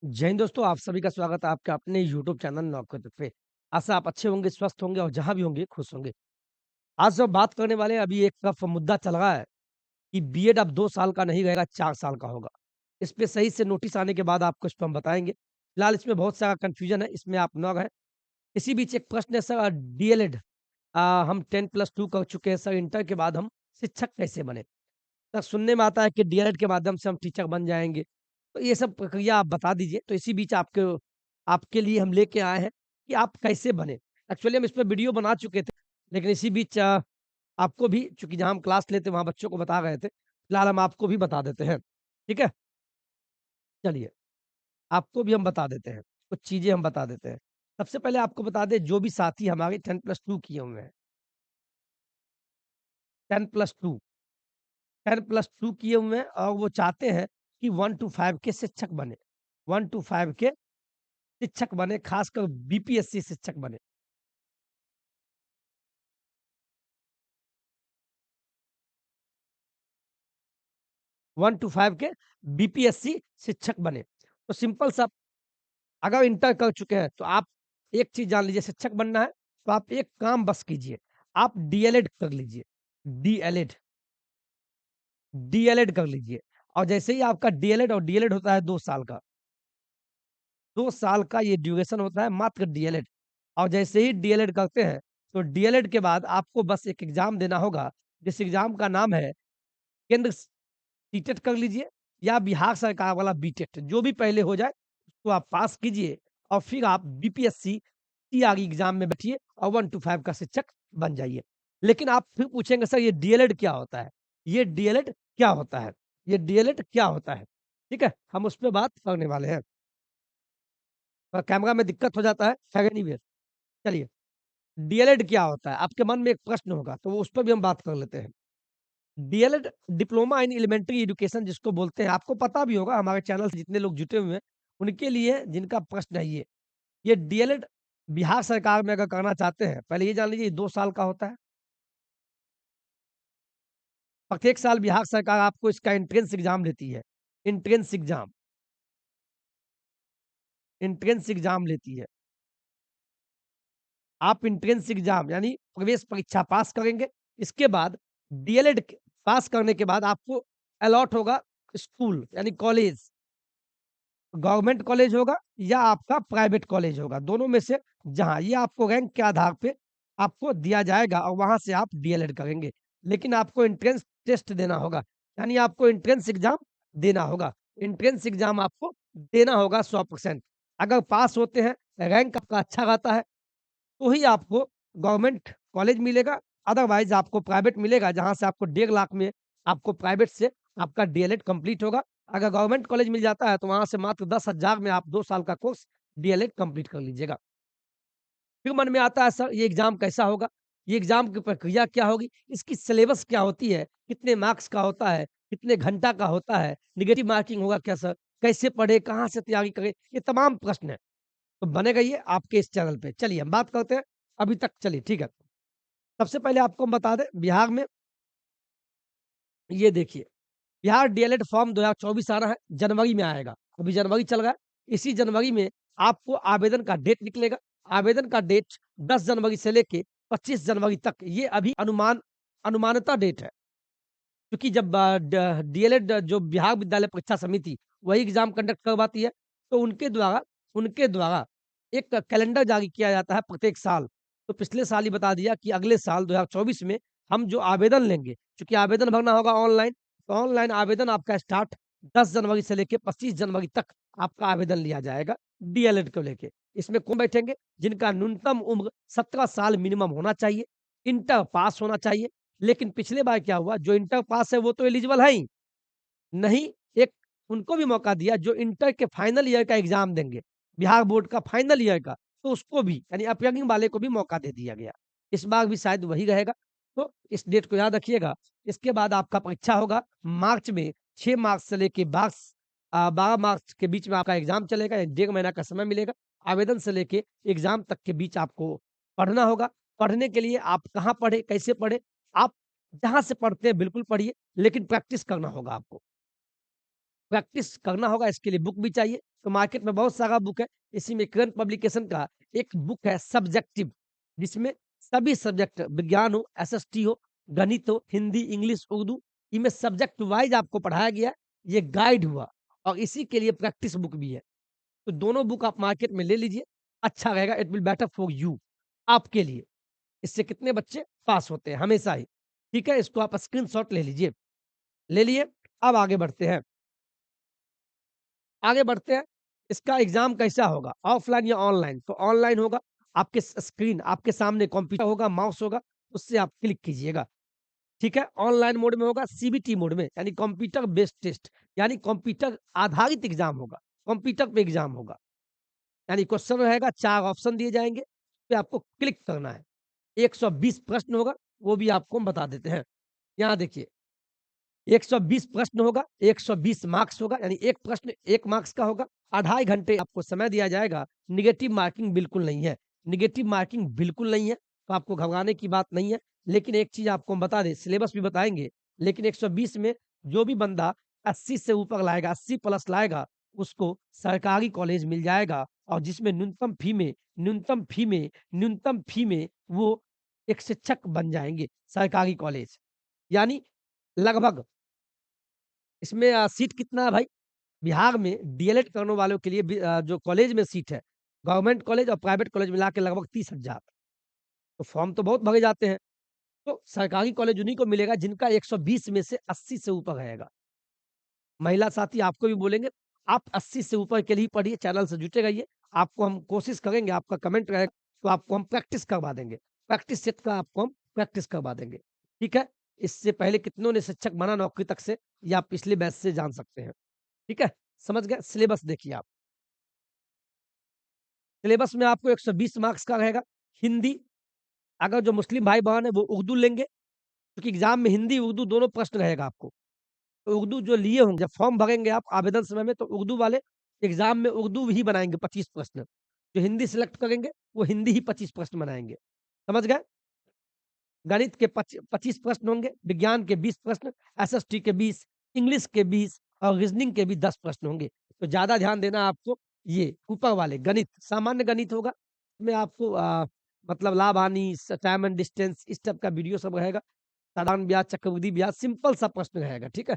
जय हिंद दोस्तों, आप सभी का स्वागत है आपके अपने यूट्यूब चैनल नौकरी पे। आशा आप अच्छे होंगे, स्वस्थ होंगे और जहाँ भी होंगे खुश होंगे। आज जो बात करने वाले हैं, अभी एक तरफ मुद्दा चल रहा है कि बीएड अब 2 साल का नहीं रहेगा, 4 साल का होगा। इस पे सही से नोटिस आने के बाद आपको इस पे हम बताएँगे। फिलहाल इसमें बहुत सारा कन्फ्यूजन है, इसमें आप न रहें। इसी बीच एक प्रश्न है सर, डीएलएड हम 10+2 कर चुके हैं सर, इंटर के बाद हम शिक्षक कैसे बने? सर सुनने में आता है कि डीएलएड के माध्यम से हम टीचर बन जाएँगे। तो ये सब प्रक्रिया आप बता दीजिए। तो इसी बीच आपके आपके लिए हम लेके आए हैं कि आप कैसे बने। एक्चुअली हम इस पे वीडियो बना चुके थे, लेकिन इसी बीच आपको भी चूँकि जहाँ हम क्लास लेते वहाँ बच्चों को बता रहे थे, फिलहाल हम आपको भी बता देते हैं। ठीक है? चलिए, आपको भी हम बता देते हैं, कुछ चीज़ें हम बता देते हैं। सबसे पहले आपको बता दें जो भी साथी हमारे 10+2 किए हुए हैं, 10+2 10+2 किए हुए हैं और वो चाहते हैं कि 1 टू 5 के शिक्षक बने। 1 टू 5 के शिक्षक बने, खासकर बीपीएससी शिक्षक बने। 1 टू 5 के बीपीएससी शिक्षक बने। तो सिंपल सा, अगर इंटर कर चुके हैं तो आप एक चीज़ जान लीजिए, शिक्षक बनना है तो आप एक काम बस कीजिए, आप डीएलएड कर लीजिए। डीएलएड डीएलएड कर लीजिए और जैसे ही आपका डीएलएड, और डीएलएड होता है 2 साल का। 2 साल का ये ड्यूरेशन होता है मात्र डीएलएड। और जैसे ही डीएलएड करते हैं, तो डीएलएड के बाद आपको बस एक एग्ज़ाम देना होगा, जिस एग्ज़ाम का नाम है केंद्र सीटेट कर लीजिए या बिहार सरकार वाला बीटेट, जो भी पहले हो जाए उसको आप पास कीजिए और फिर आप बीपीएससी टीआरई एग्ज़ाम में बैठिए और 1 टू 5 का शिक्षक बन जाइए। लेकिन आप फिर पूछेंगे सर ये डीएलएड क्या होता है? ये डीएलएड क्या होता है? ये डीएलएड क्या होता है? ठीक है? हम उस पे बात करने वाले हैं। कैमरा में दिक्कत हो जाता है, खैर एनीवेज़ चलिए, डीएलएड क्या होता है? आपके मन में एक प्रश्न होगा, तो उस पर भी हम बात कर लेते हैं। DElEd diploma in elementary education जिसको बोलते हैं, आपको पता भी होगा, हमारे चैनल से जितने लोग जुटे हुए हैं, उनके लिए जिनका प्रश्न है ये। ये डीएलएड बिहार सरकार में अगर करना चाहते हैं, पहले ये जान लीजिए ये 2 साल का होता है। प्रत्येक साल बिहार सरकार आपको इसका एंट्रेंस एग्ज़ाम लेती है। एंट्रेंस एग्ज़ाम एंट्रेंस एग्ज़ाम लेती है। आप एंट्रेंस एग्ज़ाम यानी प्रवेश परीक्षा पास करेंगे, इसके बाद डीएलएड क पास करने के बाद आपको अलॉट होगा स्कूल यानी कॉलेज। गवर्नमेंट कॉलेज होगा या आपका प्राइवेट कॉलेज होगा, दोनों में से जहाँ ये आपको रैंक के आधार पे आपको दिया जाएगा और वहाँ से आप डीएलएड करेंगे। लेकिन आपको एंट्रेंस टेस्ट देना होगा, यानी आपको एंट्रेंस एग्ज़ाम देना होगा। एंट्रेंस एग्ज़ाम आपको देना होगा 100%। अगर पास होते हैं, रैंक आपका अच्छा आता है, तो ही आपको गवर्नमेंट कॉलेज मिलेगा, अदरवाइज़ आपको प्राइवेट मिलेगा, जहाँ से आपको 1.5 लाख में आपको प्राइवेट से आपका डीएलएड कंप्लीट होगा। अगर गवर्नमेंट कॉलेज मिल जाता है, तो वहाँ से मात्र 10,000 में आप 2 साल का कोर्स डीएलएड कंप्लीट कर लीजिएगा। फिर मन में आता है सर ये एग्ज़ाम कैसा होगा? ये एग्ज़ाम की प्रक्रिया क्या होगी? इसकी सिलेबस क्या होती है? कितने मार्क्स का होता है? कितने घंटा का होता है? नेगेटिव मार्किंग होगा क्या सर? कैसे पढ़ें? कहाँ से तैयारी करें? ये तमाम प्रश्न हैं। तो बने रहिए आपके इस चैनल पे। चलिए हम बात करते हैं, अभी तक चलिए ठीक है। सबसे पहले आपको हम बता दें, बिहार में ये देखिए, बिहार डीएलएड फॉर्म 2024 आ रहा है, जनवरी में आएगा। अभी जनवरी चल रहा है, इसी जनवरी में आपको आवेदन का डेट निकलेगा। आवेदन का डेट 10 जनवरी से लेके 25 जनवरी तक, ये अभी अनुमानतः डेट है। क्योंकि जब डीएलएड जो बिहार विद्यालय परीक्षा समिति वही एग्ज़ाम कंडक्ट करवाती है, तो उनके द्वारा एक कैलेंडर जारी किया जाता है प्रत्येक साल। तो पिछले साल ही बता दिया कि अगले साल 2024 में हम जो आवेदन लेंगे, चूँकि आवेदन भरना होगा ऑनलाइन, तो ऑनलाइन आवेदन आपका स्टार्ट 10 जनवरी से लेके 25 जनवरी तक आपका आवेदन लिया जाएगा डीएलएड को लेके। इसमें कौन बैठेंगे? जिनका न्यूनतम उम्र 17 साल मिनिमम होना चाहिए, इंटर पास होना चाहिए। लेकिन पिछले बार क्या हुआ, जो इंटर पास है वो तो एलिजिबल है ही, नहीं एक उनको भी मौका दिया जो इंटर के फाइनल ईयर का एग्ज़ाम देंगे, बिहार बोर्ड का फाइनल ईयर का, तो उसको भी यानी अपीयरिंग वाले को भी मौका दे दिया गया। इस बार भी शायद वही रहेगा, तो इस डेट को याद रखिएगा। इसके बाद आपका परीक्षा होगा मार्च में, 6 मार्च से लेके 12 मार्च के बीच में आपका एग्ज़ाम चलेगा, 1 डेढ़ महीना का समय मिलेगा। आवेदन से लेके एग्ज़ाम तक के बीच आपको पढ़ना होगा। पढ़ने के लिए आप कहाँ पढ़ें, कैसे पढ़ें? आप जहाँ से पढ़ते हैं बिल्कुल पढ़िए, लेकिन प्रैक्टिस करना होगा आपको। प्रैक्टिस करना होगा, इसके लिए बुक भी चाहिए। तो मार्केट में बहुत सारा बुक है, इसी में करंट पब्लिकेशन का एक बुक है सब्जेक्टिव, जिसमें सभी सब्जेक्ट विज्ञान हो, एसएसटी हो, गणित हो, हिंदी, इंग्लिश, उर्दू, इनमें सब्जेक्ट वाइज़ आपको पढ़ाया गया है, ये गाइड हुआ और इसी के लिए प्रैक्टिस बुक भी है। तो दोनों बुक आप मार्केट में ले लीजिए, अच्छा रहेगा, it will better for you, आपके लिए। इससे कितने बच्चे पास होते हैं हमेशा ही, ठीक है? इसको आप स्क्रीनशॉट ले लीजिए। ले लिए, अब आगे बढ़ते हैं। आगे बढ़ते हैं, इसका एग्ज़ाम कैसा होगा, ऑफ़लाइन या ऑनलाइन? तो ऑनलाइन होगा, आपके स्क्रीन आपके सामने कंप्यूटर होगा, माउस होगा, उससे आप क्लिक कीजिएगा, ठीक है? ऑनलाइन मोड में होगा, सीबीटी मोड में, यानी कंप्यूटर बेस्ड टेस्ट, यानी कंप्यूटर आधारित एग्ज़ाम होगा, कंप्यूटर पे एग्ज़ाम होगा। यानी क्वेश्चन रहेगा, 4 ऑप्शन दिए जाएँगे, पे आपको क्लिक करना है। 120 प्रश्न होगा, वो भी आपको हम बता देते हैं। यहाँ देखिए, 120 प्रश्न होगा, 120 मार्क्स होगा, यानी 1 प्रश्न 1 मार्क्स का होगा। 2.5 घंटे आपको समय दिया जाएगा, नेगेटिव मार्किंग बिल्कुल नहीं है। नेगेटिव मार्किंग बिल्कुल नहीं है, तो आपको घबराने की बात नहीं है। लेकिन एक चीज़ आपको हम बता दें, सिलेबस भी बताएँगे, लेकिन 120 में जो भी बंदा 80 से ऊपर लाएगा, 80 प्लस लाएगा, उसको सरकारी कॉलेज मिल जाएगा और जिसमें न्यूनतम फी में वो एक शिक्षक बन जाएँगे, सरकारी कॉलेज। यानी लगभग इसमें सीट कितना है भाई? बिहार में डीएलएड करने वालों के लिए जो कॉलेज में सीट है, गवर्नमेंट कॉलेज और प्राइवेट कॉलेज मिला के लगभग 30,000। तो फॉर्म तो बहुत भरे जाते हैं। तो सरकारी कॉलेज उन्हीं को मिलेगा जिनका 120 में से 80 से ऊपर रहेगा। महिला साथी आपको भी बोलेंगे, आप 80 से ऊपर के लिए पढ़िए, चैनल से जुटे रहिए। आपको हम कोशिश करेंगे, आपका कमेंट रहेगा तो आपको हम प्रैक्टिस करवा देंगे। प्रैक्टिस सेट का आपको हम प्रैक्टिस करवा देंगे। ठीक है? इससे पहले कितनों ने शिक्षक बना नौकरी तक से, ये आप पिछले बैच से जान सकते हैं। ठीक है? समझ गए? सिलेबस देखिए आप। सिलेबस में आपको 120 मार्क्स का रहेगा। हिंदी, अगर जो मुस्लिम भाई-बहन है वो उर्दू लेंगे, क्योंकि एग्ज़ाम में हिंदी, उर्दू दोनों प्रश्न रहेगा आपको। तो उर्दू जो लिए होंगे, जब फॉर्म भरेंगे आप आवेदन समय में, तो उर्दू वाले एग्ज़ाम में उर्दू ही बनाएँगे 25 प्रश्न। जो हिंदी सिलेक्ट करेंगे, वो हिंदी ही 25 प्रश्न बनाएँगे। समझ गए? गणित के 25 प्रश्न होंगे, विज्ञान के 20 प्रश्न, एसएसटी के 20, इंग्लिश के 20 और रीज़निंग के भी 10 प्रश्न होंगे। तो ज़्यादा ध्यान देना आपको ये ऊपर वाले गणित, सामान्य गणित होगा, इसमें आपको मतलब लाभ, हानि, टाइम एंड डिस्टेंस, इस टाइप का वीडियो सब रहेगा। साधारण ब्याज, चक्रवृद्धि ब्याज, सिंपल सा प्रश्न रहेगा, ठीक है?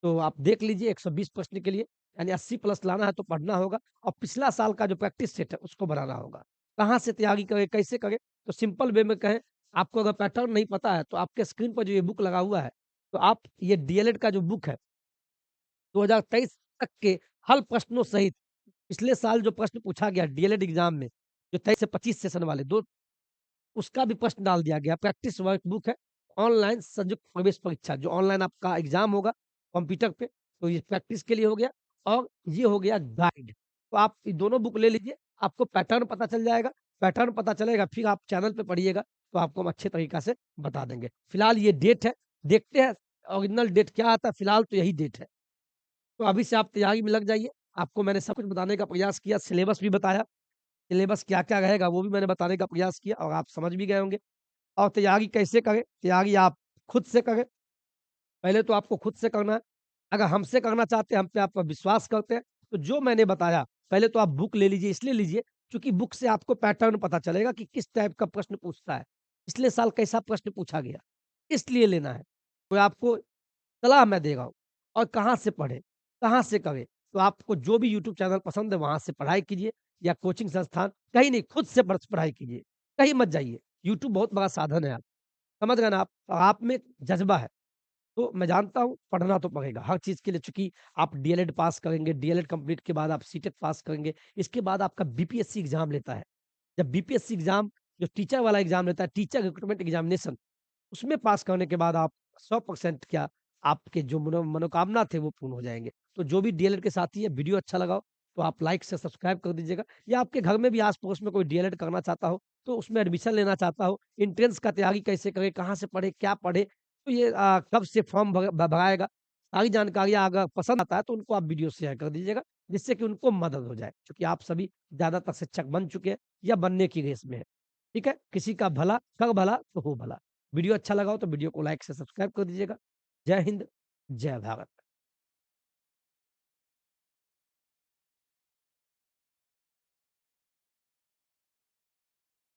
तो आप देख लीजिए 120 प्रश्न के लिए, यानी 80 प्लस लाना है तो पढ़ना होगा और पिछला साल का जो प्रैक्टिस सेट है उसको बनाना होगा। कहाँ से तैयारी करें, कैसे करें? तो सिंपल वे में कहें, आपको अगर पैटर्न नहीं पता है तो आपके स्क्रीन पर जो ये बुक लगा हुआ है, तो आप ये डीएलएड का जो बुक है, 2023 तक के हल प्रश्नों सहित पिछले साल जो प्रश्न पूछा गया डीएलएड एग्ज़ाम में, जो 23 से 25 सेशन वाले, दो उसका भी प्रश्न डाल दिया गया। प्रैक्टिस वर्कबुक है, ऑनलाइन संयुक्त प्रवेश परीक्षा, जो ऑनलाइन आपका एग्ज़ाम होगा कंप्यूटर पे, तो ये प्रैक्टिस के लिए हो गया और ये हो गया गाइड। तो आप ये दोनों बुक ले लीजिए, आपको पैटर्न पता चल जाएगा। पैटर्न पता चलेगा, फिर आप चैनल पे पढ़िएगा, तो आपको हम अच्छे तरीक़ा से बता देंगे। फिलहाल ये डेट है, देखते हैं ओरिजिनल डेट क्या आता है, फिलहाल तो यही डेट है। तो अभी से आप तैयारी में लग जाइए। आपको मैंने सब कुछ बताने का प्रयास किया, सिलेबस भी बताया, सिलेबस क्या-क्या रहेगा वो भी मैंने बताने का प्रयास किया और आप समझ भी गए होंगे। और तैयारी कैसे करें? तैयारी आप खुद से करें। पहले तो आपको खुद से करना है। अगर हमसे करना चाहते हैं, हम पे आप विश्वास करते हैं, तो जो मैंने बताया, पहले तो आप बुक ले लीजिए, इसलिए लीजिए क्योंकि बुक से आपको पैटर्न पता चलेगा कि किस टाइप का प्रश्न पूछता है। पिछले साल कैसा प्रश्न पूछा गया, इसलिए लेना है। तो आपको सलाह मैं दे रहा हूँ और कहाँ से पढ़ें, कहाँ से करें? तो आपको जो भी यूट्यूब चैनल पसंद है, वहाँ से पढ़ाई कीजिए या कोचिंग संस्थान, कहीं नहीं, खुद से पढ़ाई कीजिए। कहीं मत जाइए। यूट्यूब बहुत बड़ा साधन है, आप समझ गए ना आप? और आप में जज़्बा है। तो मैं जानता हूँ पढ़ना तो पड़ेगा हर चीज़ के लिए, चूँकि आप डीएलएड पास करेंगे, डीएलएड कंप्लीट के बाद आप सीटेट पास करेंगे, इसके बाद आपका बीपीएससी एग्ज़ाम लेता है। जब बीपीएससी एग्ज़ाम, जो टीचर वाला एग्ज़ाम लेता है, टीचर रिक्रूटमेंट एग्ज़ामिनेशन, उसमें पास करने के बाद आप 100% क्या आपके जो मनोकामना थे वो पूर्ण हो जाएँगे। तो जो भी डीएलएड के साथी है, वीडियो अच्छा लगा हो तो आप लाइक से सब्सक्राइब कर दीजिएगा, या आपके घर में भी आस-पड़ोस में कोई डीएलएड करना चाहता हो, तो उसमें एडमिशन लेना चाहता हो, एंट्रेंस का तैयारी कैसे करें, कहाँ से पढ़े, क्या पढ़े, तो ये कब से फॉर्म भराएगा, सारी जानकारियाँ अगर पसंद आता है तो उनको आप वीडियो शेयर कर दीजिएगा, जिससे कि उनको मदद हो जाए। क्योंकि आप सभी ज़्यादातर शिक्षक बन चुके हैं या बनने की रेस में हैं। ठीक है? किसी का भला कर भला तो हो भला। वीडियो अच्छा लगा हो तो वीडियो को लाइक से सब्सक्राइब कर दीजिएगा। जय हिंद, जय भारत।